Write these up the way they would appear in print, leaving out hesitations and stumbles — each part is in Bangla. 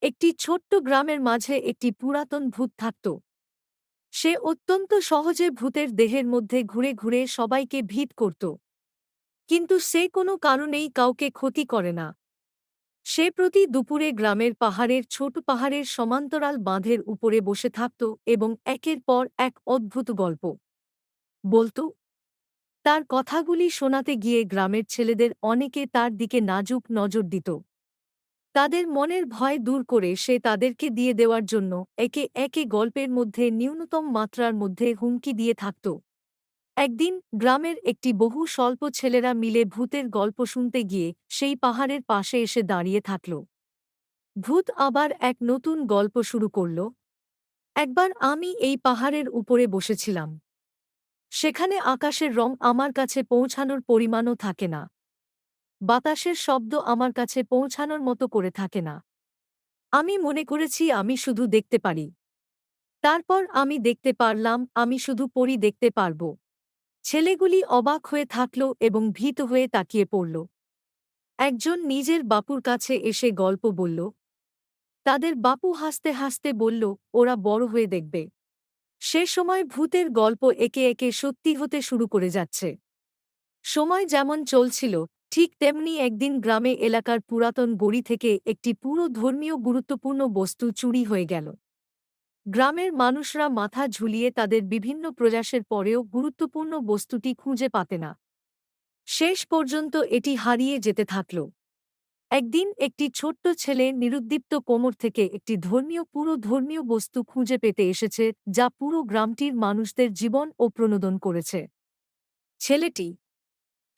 একটি ছোট্ট গ্রামের মাঝে একটি পুরাতন ভূত থাকত। সে অত্যন্ত সহজে ভূতের দেহের মধ্যে ঘুরে ঘুরে সবাইকে ভীত করত, কিন্তু সে কোনো কারণেই কাউকে ক্ষতি করে না। সে প্রতি দুপুরে গ্রামের পাহাড়ের ছোট পাহাড়ের সমান্তরাল বাঁধের উপরে বসে থাকত এবং একের পর এক অদ্ভুত গল্প বলত। তার কথাগুলি শোনাতে গিয়ে গ্রামের ছেলেদের অনেকে তার দিকে নাজুক নজর দিত। তাদের মনের ভয় দূর করে সে তাদেরকে দিয়ে দেওয়ার জন্য একে একে গল্পের মধ্যে ন্যূনতম মাত্রার মধ্যে হুমকি দিয়ে থাকত। একদিন গ্রামের একটি বহু স্বল্প ছেলেরা মিলে ভূতের গল্প শুনতে গিয়ে সেই পাহাড়ের পাশে এসে দাঁড়িয়ে থাকল। ভূত আবার এক নতুন গল্প শুরু করল। একবার আমি এই পাহাড়ের উপরে বসেছিলাম। সেখানে আকাশের রং আমার কাছে পৌঁছানোর পরিমাণও থাকে না। বাতাসের শব্দ আমার কাছে পৌঁছানোর মতো করে থাকে না। আমি মনে করেছি আমি শুধু দেখতে পারি। তারপর আমি দেখতে পারলাম আমি শুধু পরী দেখতে পারব। ছেলেগুলি অবাক হয়ে থাকল এবং ভীত হয়ে তাকিয়ে পড়ল। একজন নিজের বাপুর কাছে এসে গল্প বলল। তাদের বাপু হাসতে হাসতে বলল, ওরা বড় হয়ে দেখবে। সে সময় ভূতের গল্প একে একে সত্যি হতে শুরু করে যাচ্ছে। সময় যেমন চলছিল, ঠিক তেমনি একদিন গ্রামে এলাকার পুরাতন গড়ি থেকে একটি পুরো ধর্মীয় গুরুত্বপূর্ণ বস্তু চুরি হয়ে গেল। গ্রামের মানুষরা মাথা ঝুলিয়ে তাদের বিভিন্ন প্রয়াসের পরেও গুরুত্বপূর্ণ বস্তুটি খুঁজে পাতে না। শেষ পর্যন্ত এটি হারিয়ে যেতে থাকল। একদিন একটি ছোট্ট ছেলে নিরুদ্দীপ্ত কোমর থেকে একটি পুরো ধর্মীয় বস্তু খুঁজে পেতে এসেছে, যা পুরো গ্রামটির মানুষদের জীবন ও প্রণোদন করেছে। ছেলেটি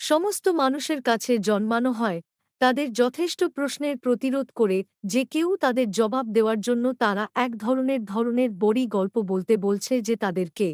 সমস্ত মানুষের কাছে জন্মানো হয়, তাদের যথেষ্ট প্রশ্নের প্রতিরোধ করে, যে কেউ তাদের জবাব দেওয়ার জন্য তারা এক ধরনের বড়ি গল্প বলতে বলছে যে তাদেরকে